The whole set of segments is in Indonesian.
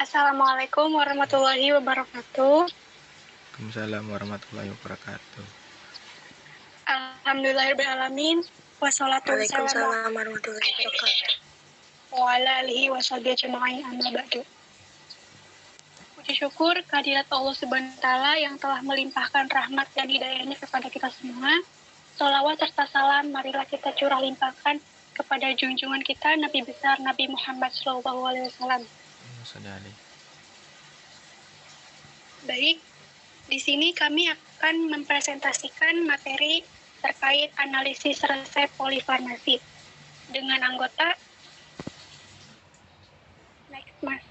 Assalamualaikum warahmatullahi wabarakatuh. Waalaikumsalam warahmatullahi wabarakatuh. Alhamdulillahirrahmanirrahim. Wassalatu wassalamu Waalaikumsalam warahmatullahi wabarakatuh. wa ala alihi wa sahbihi ajma'in amma ba'du. Puji syukur kehadirat Allah Subhanahu wa taala yang telah melimpahkan rahmat dan hidayahnya kepada kita semua. Sholawat serta salam marilah kita curah limpahkan kepada junjungan kita Nabi besar Nabi Muhammad SAW. Baik, di sini kami akan mempresentasikan materi terkait analisis resep polifarmasi dengan anggota Next Mas.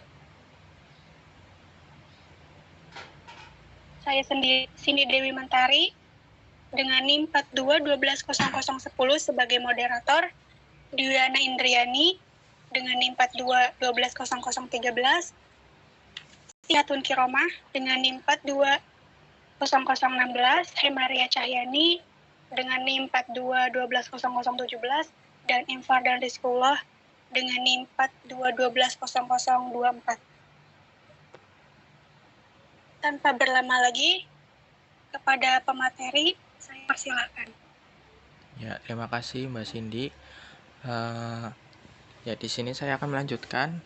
Saya sendiri Cindy Dewi Mentari dengan NIM 42120010 sebagai moderator, Diana Indriani dengan NIM 42120013, Sihatun Kiromah dengan NIM 420016, Hemaria Cahyani dengan NIM 42120017, dan Infar dan Rizkullah dengan NIM 42120024. Tanpa berlama lagi, kepada pemateri, saya persilakan. Ya, terima kasih Mbak Cindy. Ya, di sini saya akan melanjutkan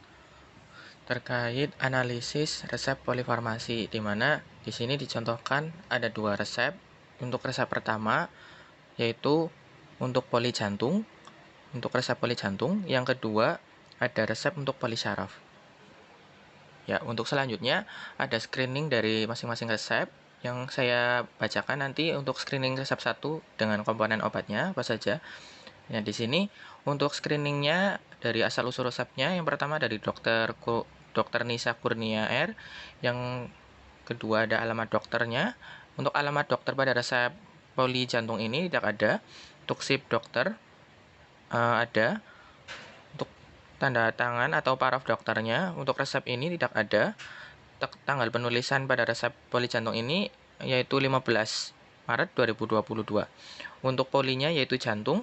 terkait analisis resep polifarmasi, di mana di sini dicontohkan ada dua resep. Untuk resep pertama yaitu untuk poli jantung, untuk resep poli jantung. Yang kedua ada resep untuk polisyaraf. Ya, untuk selanjutnya ada screening dari masing-masing resep yang saya bacakan nanti. Untuk screening resep 1 dengan komponen obatnya apa saja. Ya, di sini untuk screeningnya dari asal-usul resepnya, yang pertama dari Dr. Nisa Kurnia R, yang kedua ada alamat dokternya. Untuk alamat dokter pada resep poli jantung ini tidak ada. Untuk SIP dokter ada. Untuk tanda tangan atau paraf dokternya untuk resep ini tidak ada. Tanggal penulisan pada resep poli jantung ini yaitu 15 Maret 2022. Untuk polinya yaitu jantung.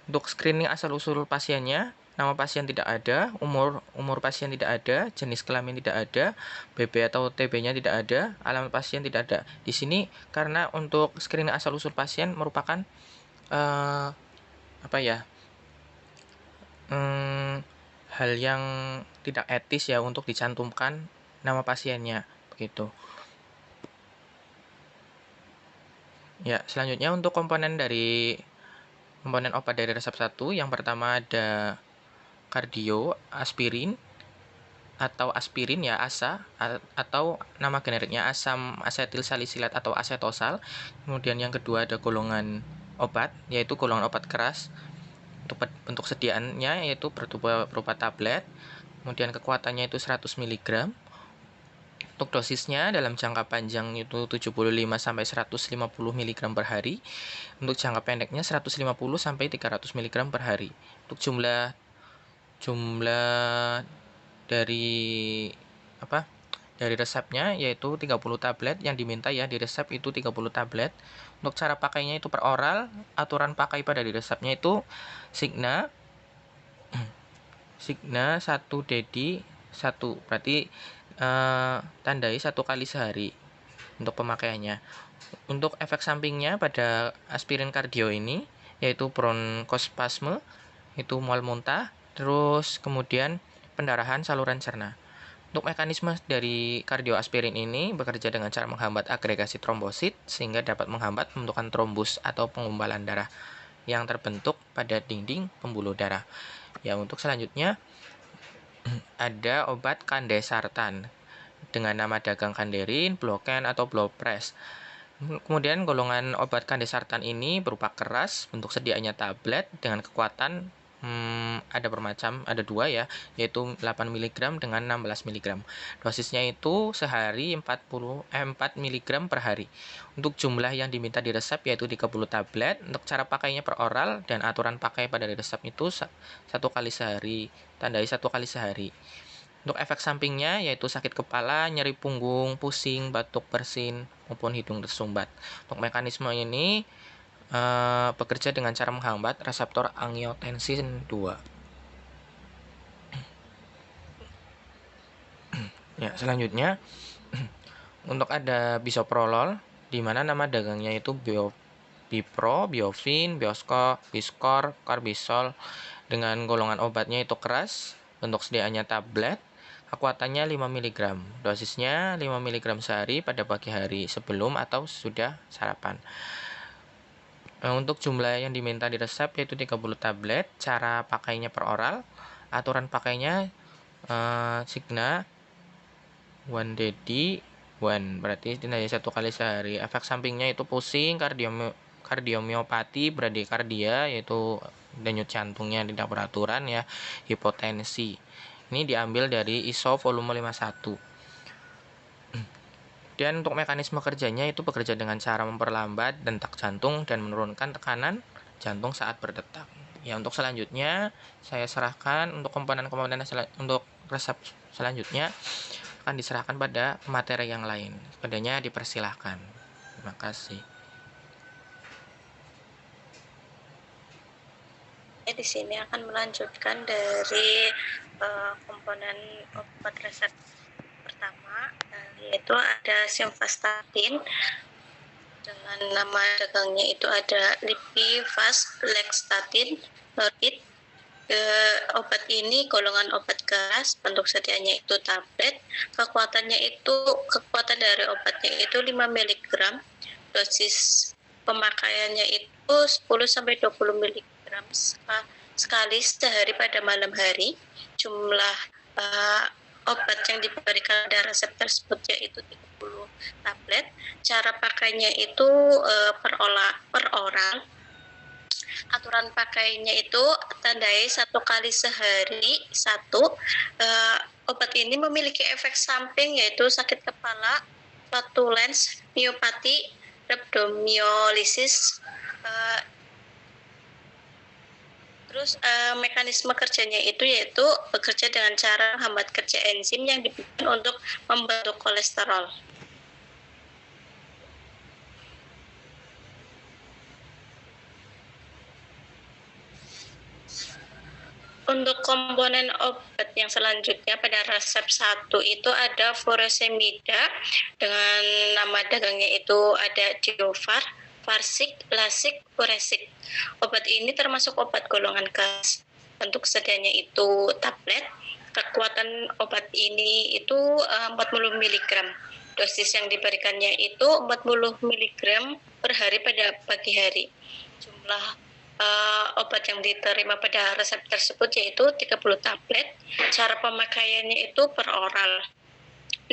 Untuk screening asal-usul pasiennya, nama pasien tidak ada, umur pasien tidak ada, jenis kelamin tidak ada, BB atau TB-nya tidak ada, alamat pasien tidak ada. Di sini karena untuk screening asal-usul pasien merupakan hal yang tidak etis ya untuk dicantumkan nama pasiennya, begitu. Ya, selanjutnya untuk komponen obat dari resep 1, yang pertama ada kardio, aspirin atau aspirin ya, ASA, atau nama generiknya asam asetil salisilat atau asetosal. Kemudian yang kedua ada golongan obat, yaitu golongan obat keras. Untuk bentuk sediaannya yaitu berupa tablet. Kemudian kekuatannya itu 100 mg. Untuk dosisnya dalam jangka panjang itu 75 sampai 150 mg per hari. Untuk jangka pendeknya 150 sampai 300 mg per hari. Untuk jumlah dari resepnya yaitu 30 tablet yang diminta ya di resep itu 30 tablet. Untuk cara pakainya itu per oral. Aturan pakai pada di resepnya itu Signa 1 dedi 1, berarti tandai 1 kali sehari untuk pemakaiannya. Untuk efek sampingnya pada aspirin kardio ini yaitu bronkospasme, itu mual muntah, terus kemudian pendarahan saluran cerna. Untuk mekanisme dari kardioaspirin ini bekerja dengan cara menghambat agregasi trombosit sehingga dapat menghambat pembentukan trombus atau penggumpalan darah yang terbentuk pada dinding pembuluh darah. Ya, untuk selanjutnya ada obat kandesartan dengan nama dagang Kanderin, Bloken atau Blopres. Kemudian golongan obat kandesartan ini berupa keras, bentuk sediaannya tablet dengan kekuatan ada 2 ya, yaitu 8 mg dengan 16 mg. Dosisnya itu sehari 4 mg per hari. Untuk jumlah yang diminta di resep yaitu 30 tablet. Untuk cara pakainya per oral dan aturan pakai pada resep itu 1 kali sehari, tandai 1 kali sehari. Untuk efek sampingnya yaitu sakit kepala, nyeri punggung, pusing, batuk, bersin, maupun hidung tersumbat. Untuk mekanisme ini bekerja dengan cara menghambat reseptor angiotensin 2. Ya, selanjutnya untuk ada bisoprolol, di mana nama dagangnya itu Bipro, Biofin, Biskor, Carbisol, dengan golongan obatnya itu keras, bentuk sediaannya tablet, kekuatannya 5 mg, dosisnya 5 mg sehari pada pagi hari sebelum atau sudah sarapan. Untuk jumlah yang diminta di resep yaitu 30 tablet, cara pakainya per oral, aturan pakainya Signa one daily one, berarti setidaknya 1 kali sehari. Efek sampingnya itu pusing, kardiomiopati, bradikardia yaitu denyut jantungnya tidak beraturan ya, hipotensi. Ini diambil dari ISO volume 51. Dan untuk mekanisme kerjanya itu bekerja dengan cara memperlambat detak jantung dan menurunkan tekanan jantung saat berdetak. Ya, untuk selanjutnya saya serahkan untuk komponen-komponen untuk resep selanjutnya akan diserahkan pada materi yang lain. Padanya dipersilahkan. Terima kasih. Di sini akan melanjutkan dari komponen obat resep pertama, yaitu ada simvastatin dengan nama dagangnya itu ada Lipivastatin Norvit. Obat ini golongan obat keras, bentuk sediaannya itu tablet, kekuatan dari obatnya itu 5 mg, dosis pemakaiannya itu 10-20 mg sekali sehari pada malam hari. Jumlah obat yang diberikan pada resep tersebut yaitu 30 tablet. Cara pakainya itu per oral. Aturan pakainya itu tandai 1 kali sehari 1. Obat ini memiliki efek samping yaitu sakit kepala, flatulence, miopati, rhabdomyolysis. Terus mekanisme kerjanya itu yaitu bekerja dengan cara menghambat kerja enzim yang dibutuhkan untuk membentuk kolesterol. Untuk komponen obat yang selanjutnya pada resep 1 itu ada furosemida dengan nama dagangnya itu ada Diovar, Varsik, Lasik, Furesik. Obat ini termasuk obat golongan keras. Bentuk sediaannya itu tablet. Kekuatan obat ini itu 40 mg. Dosis yang diberikannya itu 40 mg per hari pada pagi hari. Jumlah obat yang diterima pada resep tersebut yaitu 30 tablet. Cara pemakaiannya itu per oral.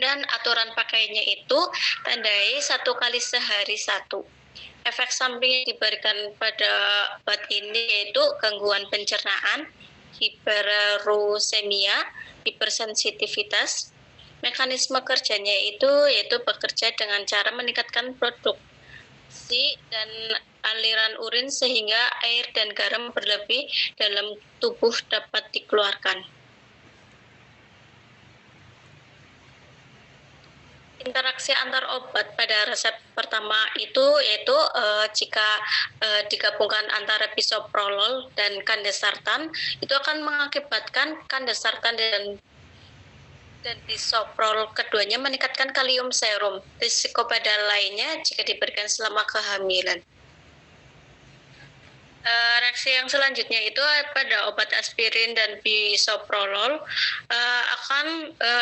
Dan aturan pakainya itu tandai 1 kali sehari 1. Efek samping yang diberikan pada obat ini yaitu gangguan pencernaan, hiperurosemia, hipersensitivitas. Mekanisme kerjanya itu yaitu bekerja dengan cara meningkatkan produksi dan aliran urin sehingga air dan garam berlebih dalam tubuh dapat dikeluarkan. Interaksi antar obat pada resep pertama itu yaitu jika digabungkan antara bisoprolol dan kandesartan itu akan mengakibatkan kandesartan dan bisoprolol keduanya meningkatkan kalium serum. Risiko pada lainnya jika diberikan selama kehamilan. Reaksi yang selanjutnya itu pada obat aspirin dan bisoprolol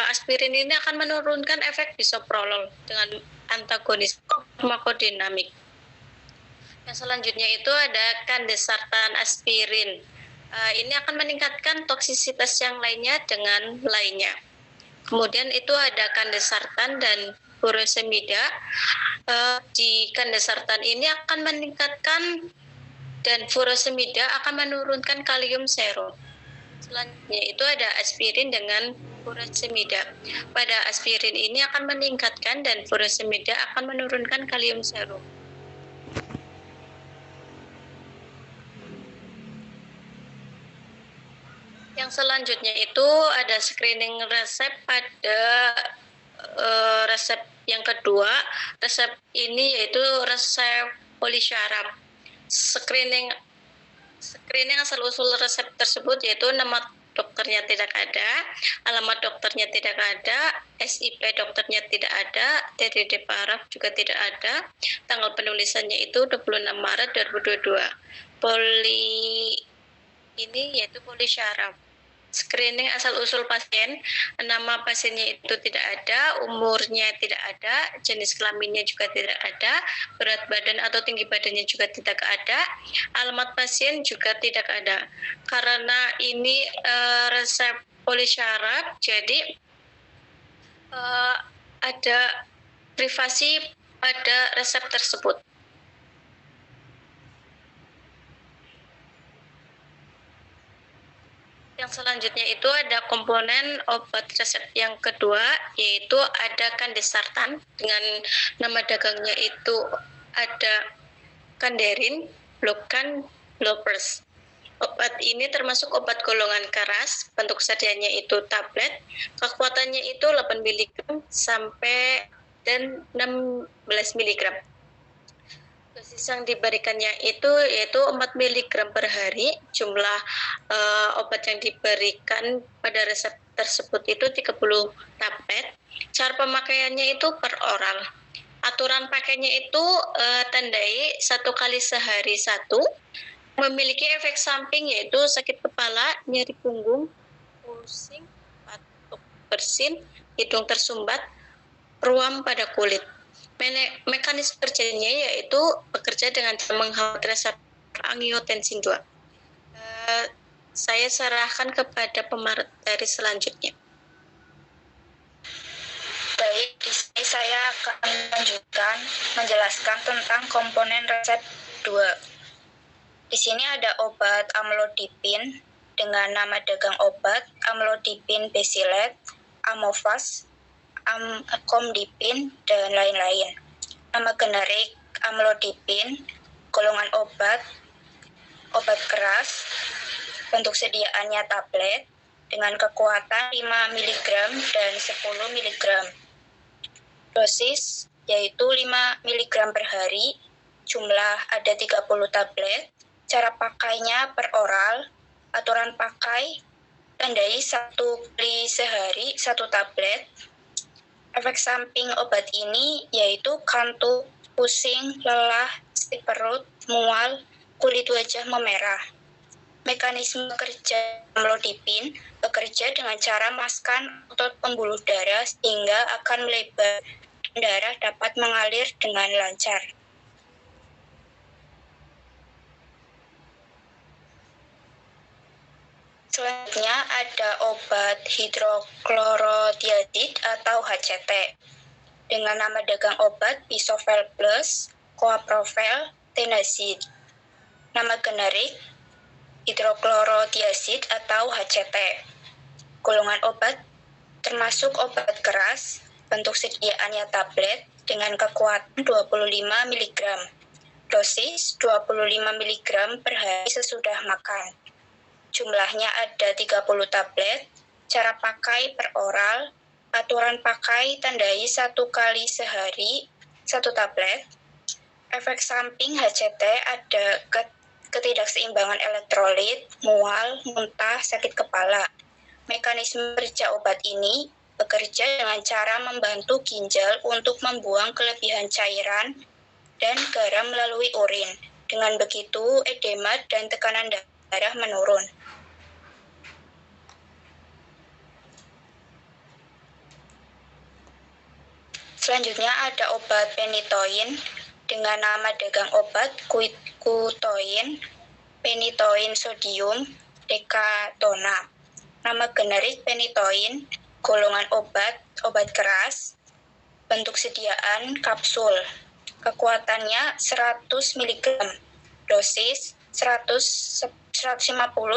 aspirin ini akan menurunkan efek bisoprolol dengan antagonis farmakodinamik. Yang selanjutnya itu ada kandesartan aspirin. Ini akan meningkatkan toksisitas yang lainnya dengan lainnya. Kemudian itu ada kandesartan dan furosemida. Di kandesartan ini akan meningkatkan dan furosemida akan menurunkan kalium serum. Selanjutnya itu ada aspirin dengan furosemida. Pada aspirin ini akan meningkatkan dan furosemida akan menurunkan kalium serum. Yang selanjutnya itu ada screening resep pada resep yang kedua. Resep ini yaitu resep polisyarap. Screening asal-usul resep tersebut yaitu dokternya tidak ada, alamat dokternya tidak ada, SIP dokternya tidak ada, TDD paraf juga tidak ada. Tanggal penulisannya itu 26 Maret 2022. Ini yaitu polisyaraf. Screening asal-usul pasien, nama pasiennya itu tidak ada, umurnya tidak ada, jenis kelaminnya juga tidak ada, berat badan atau tinggi badannya juga tidak ada, alamat pasien juga tidak ada. Karena ini resep polisyaraf, jadi ada privasi pada resep tersebut. Yang selanjutnya itu ada komponen obat resep yang kedua, yaitu ada Candesartan dengan nama dagangnya itu ada Canderin, Blocan, Blopers. Obat ini termasuk obat golongan keras, bentuk sedianya itu tablet, kekuatannya itu 8 mg sampai dan 16 mg. Dosis yang diberikannya itu yaitu 4 mg per hari. Jumlah obat yang diberikan pada resep tersebut itu 30 tablet. Cara pemakaiannya itu per oral. Aturan pakainya itu tandai 1 kali sehari 1. Memiliki efek samping yaitu sakit kepala, nyeri punggung, pusing, batuk bersin, hidung tersumbat, ruam pada kulit. Mekanisme kerjanya yaitu bekerja dengan menghambat reseptor angiotensin 2. Saya serahkan kepada pemateri selanjutnya. Baik, di sini saya akan melanjutkan menjelaskan tentang komponen resep 2. Di sini ada obat amlodipin dengan nama dagang obat amlodipin besilet, Amovas, Comdipin, dan lain-lain. Nama generik amlodipin, golongan obat keras, bentuk sediaannya tablet, dengan kekuatan 5 mg dan 10 mg. Dosis yaitu 5 mg per hari, jumlah ada 30 tablet, cara pakainya per oral, aturan pakai, tandai 1 kali sehari 1 tablet. Efek samping obat ini yaitu kantuk, pusing, lelah, sakit perut, mual, kulit wajah memerah. Mekanisme kerja amlodipin bekerja dengan cara memaskan otot pembuluh darah sehingga akan melebar dan darah dapat mengalir dengan lancar. Selanjutnya ada obat hidroklorothiazid atau HCT dengan nama dagang obat Bisovel Plus, Coaprovel, Tenazid. Nama generik hidroklorothiazid atau HCT. Golongan obat termasuk obat keras, bentuk sediaannya tablet dengan kekuatan 25 mg. Dosis 25 mg per hari sesudah makan. Jumlahnya ada 30 tablet, cara pakai per oral, aturan pakai tandai 1 kali sehari 1 tablet. Efek samping HCT ada ketidakseimbangan elektrolit, mual, muntah, sakit kepala. Mekanisme kerja obat ini bekerja dengan cara membantu ginjal untuk membuang kelebihan cairan dan garam melalui urin. Dengan begitu, edema dan tekanan darah menurun. Selanjutnya ada obat penitoin dengan nama dagang obat Qutoin, penitoin sodium, dekatona. Nama generik penitoin, golongan obat keras, bentuk sediaan kapsul. Kekuatannya 100 mg, dosis 150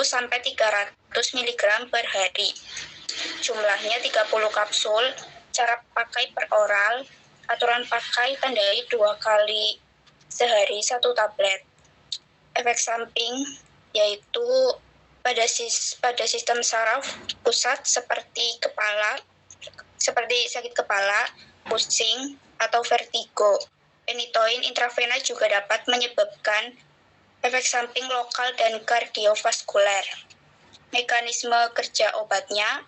sampai 300 mg per hari. Jumlahnya 30 kapsul, cara pakai per oral, aturan pakai tandai 2 kali sehari 1 tablet. Efek samping yaitu pada sistem saraf pusat seperti sakit kepala, pusing, atau vertigo. Penitoin intravena juga dapat menyebabkan efek samping lokal dan kardiovaskuler. Mekanisme kerja obatnya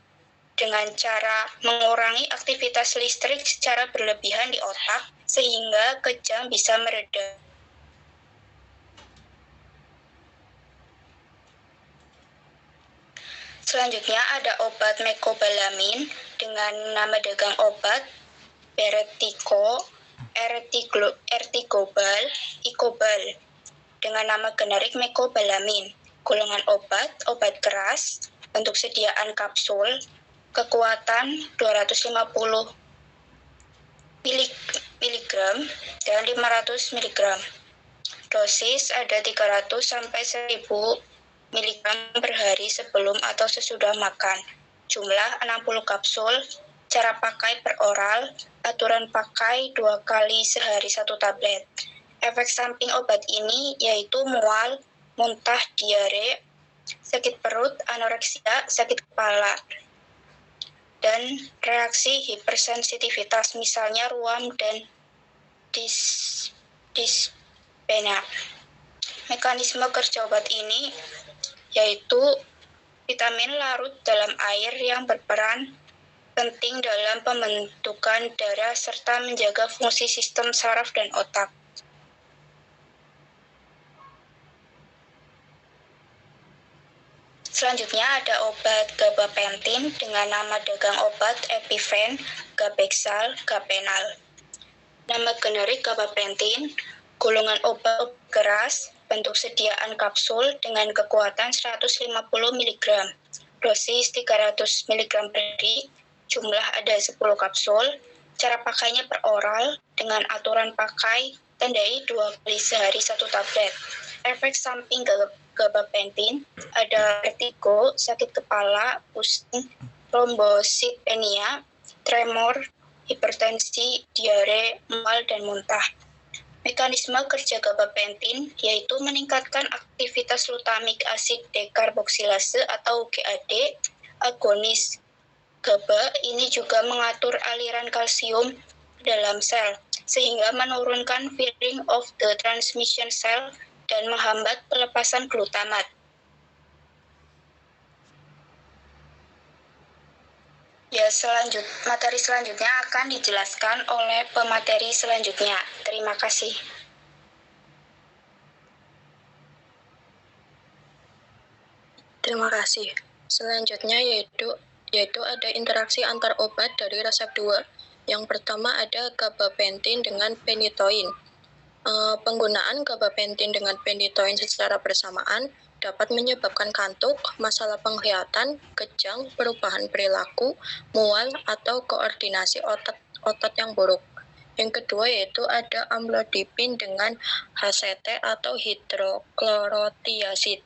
dengan cara mengurangi aktivitas listrik secara berlebihan di otak sehingga kejang bisa mereda. Selanjutnya ada obat mecobalamin dengan nama dagang obat Vertigo, Ertigobal, Icobal dengan nama generik mecobalamin. Golongan obat keras, bentuk sediaan kapsul, kekuatan 250 mg dan 500 mg. Dosis ada 300 sampai 1000 mg per hari sebelum atau sesudah makan. Jumlah 60 kapsul, cara pakai per oral, aturan pakai 2 kali sehari 1 tablet. Efek samping obat ini yaitu mual, muntah, diare, sakit perut, anoreksia, sakit kepala, dan reaksi hipersensitivitas misalnya ruam dan dyspnea. Mekanisme kerja obat ini yaitu vitamin larut dalam air yang berperan penting dalam pembentukan darah serta menjaga fungsi sistem saraf dan otak. Selanjutnya ada obat gabapentin dengan nama dagang obat Epifen, Gabexal, Gapenal. Nama generik gabapentin, golongan obat keras, bentuk sediaan kapsul dengan kekuatan 150 mg, dosis 300 mg per hari, jumlah ada 10 kapsul, cara pakainya per oral dengan aturan pakai tandai 2 kali sehari 1 tablet. Efek samping gabapentin ada vertigo, sakit kepala, pusing, trombositopenia, tremor, hipertensi, diare, mual, dan muntah. Mekanisme kerja gabapentin yaitu meningkatkan aktivitas glutamik asid dekarboksilase atau GAD, agonis GABA ini juga mengatur aliran kalsium dalam sel, sehingga menurunkan firing of the transmission cell dan menghambat pelepasan glutamat. Ya, materi selanjutnya akan dijelaskan oleh pemateri selanjutnya. Terima kasih. Terima kasih. Selanjutnya yaitu ada interaksi antar obat dari resep 2. Yang pertama ada gabapentin dengan phenytoin. Penggunaan gabapentin dengan phenytoin secara bersamaan dapat menyebabkan kantuk, masalah penglihatan, kejang, perubahan perilaku, mual, atau koordinasi otot yang buruk. Yang kedua yaitu ada amlodipin dengan HCT atau hidrokhlorotiazid.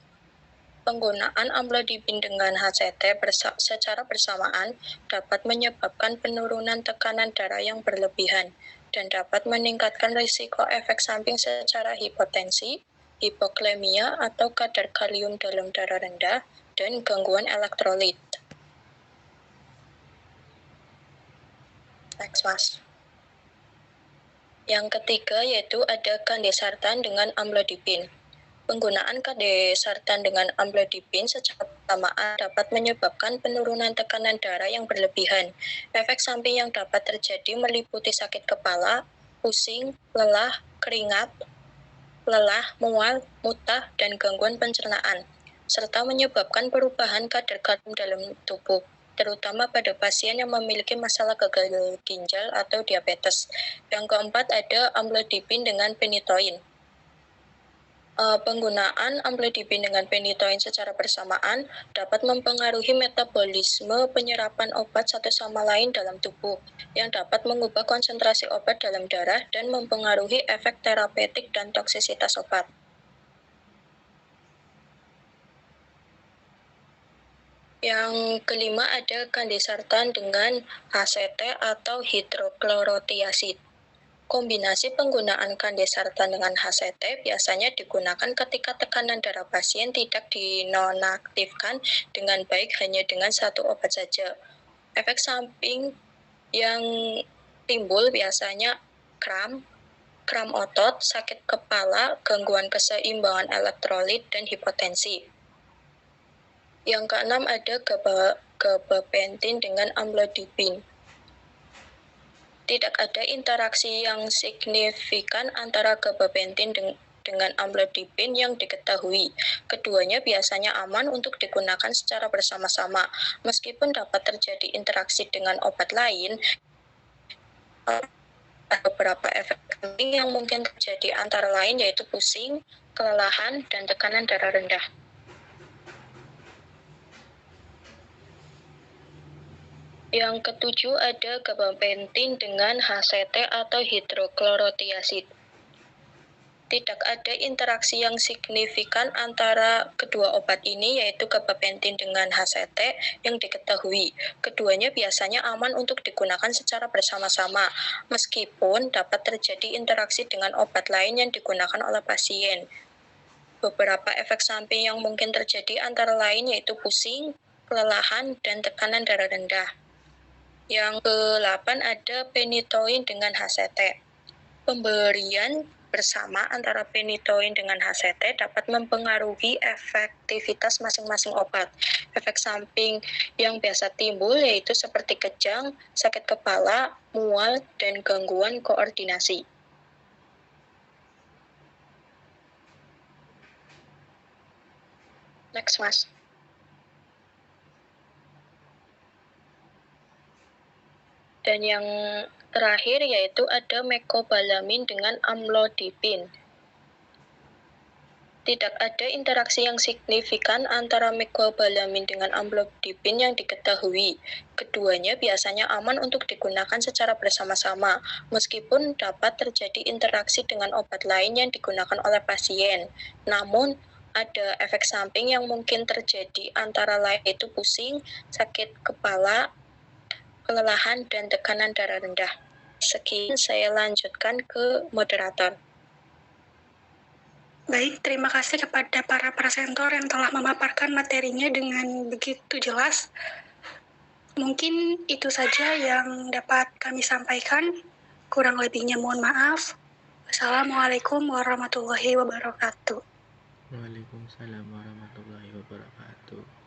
Penggunaan amlodipin dengan HCT secara bersamaan dapat menyebabkan penurunan tekanan darah yang berlebihan dan dapat meningkatkan risiko efek samping secara hipotensi, hipoklemia atau kadar kalium dalam darah rendah, dan gangguan elektrolit. Next, Mas. Yang ketiga yaitu ada kandesartan dengan amlodipin. Penggunaan kandesartan dengan amlodipin secara bersamaan dapat menyebabkan penurunan tekanan darah yang berlebihan. Efek samping yang dapat terjadi meliputi sakit kepala, pusing, lelah, keringat, lelah, mual, muntah, dan gangguan pencernaan, serta menyebabkan perubahan kadar kalium dalam tubuh, terutama pada pasien yang memiliki masalah gagal ginjal atau diabetes. Yang keempat ada amlodipin dengan phenytoin. Penggunaan amlodipin dengan phenytoin secara bersamaan dapat mempengaruhi metabolisme penyerapan obat satu sama lain dalam tubuh, yang dapat mengubah konsentrasi obat dalam darah dan mempengaruhi efek terapeutik dan toksisitas obat. Yang kelima ada kandesartan dengan HCT atau hidrokhlorotiazid. Kombinasi penggunaan kandesartan dengan HCT biasanya digunakan ketika tekanan darah pasien tidak dinonaktifkan dengan baik hanya dengan satu obat saja. Efek samping yang timbul biasanya kram otot, sakit kepala, gangguan keseimbangan elektrolit, dan hipotensi. Yang keenam ada gabapentin dengan amlodipin. Tidak ada interaksi yang signifikan antara gabapentin dengan amlodipin yang diketahui. Keduanya biasanya aman untuk digunakan secara bersama-sama. Meskipun dapat terjadi interaksi dengan obat lain, beberapa efek samping yang mungkin terjadi antara lain yaitu pusing, kelelahan, dan tekanan darah rendah. Yang ketujuh ada gabapentin dengan HCT atau hidroklorotiazid. Tidak ada interaksi yang signifikan antara kedua obat ini yaitu gabapentin dengan HCT yang diketahui. Keduanya biasanya aman untuk digunakan secara bersama-sama, meskipun dapat terjadi interaksi dengan obat lain yang digunakan oleh pasien. Beberapa efek samping yang mungkin terjadi antara lain yaitu pusing, kelelahan, dan tekanan darah rendah. Yang ke-8 ada phenytoin dengan HCT. Pemberian bersama antara phenytoin dengan HCT dapat mempengaruhi efektivitas masing-masing obat. Efek samping yang biasa timbul yaitu seperti kejang, sakit kepala, mual, dan gangguan koordinasi. Next, Mas. Dan yang terakhir yaitu ada mecobalamin dengan amlodipin. Tidak ada interaksi yang signifikan antara mecobalamin dengan amlodipin yang diketahui. Keduanya biasanya aman untuk digunakan secara bersama-sama, meskipun dapat terjadi interaksi dengan obat lain yang digunakan oleh pasien. Namun, ada efek samping yang mungkin terjadi antara lain yaitu pusing, sakit kepala, kelelahan, dan tekanan darah rendah. Sekian, saya lanjutkan ke moderator. Baik, terima kasih kepada para presenter yang telah memaparkan materinya dengan begitu jelas. Mungkin itu saja yang dapat kami sampaikan. Kurang lebihnya mohon maaf. Wassalamualaikum warahmatullahi wabarakatuh. Waalaikumsalam warahmatullahi wabarakatuh.